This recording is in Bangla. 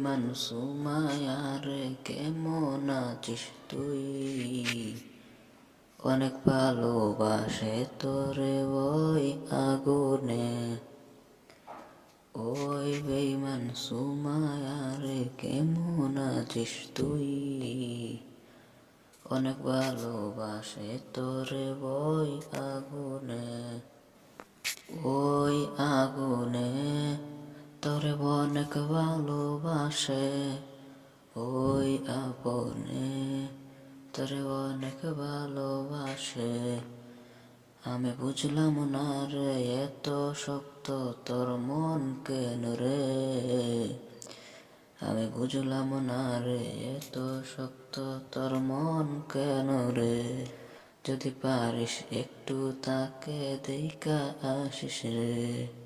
বেঈমান সুমাইয়া রে কেমন আছিস তুই? অনেক ভালোবাসে তোরে ওই আগুনে। ওই বেঈমান সুমাইয়া রে কেমন আছিস তুই? অনেক ভালোবাসে তোরে ওই আগুনে। ওই আগুনে তোরে অনেক ভালোবাসে। ওই আগুনে তোরে অনেক ভালোবাসে। আমি বুঝলাম না রে এত শক্ত তোর মন কেন রে। আমি বুঝলাম না রে এত শক্ত তোর মন কেন রে। যদি পারিস একটু তাকে দেখা আসিস রে।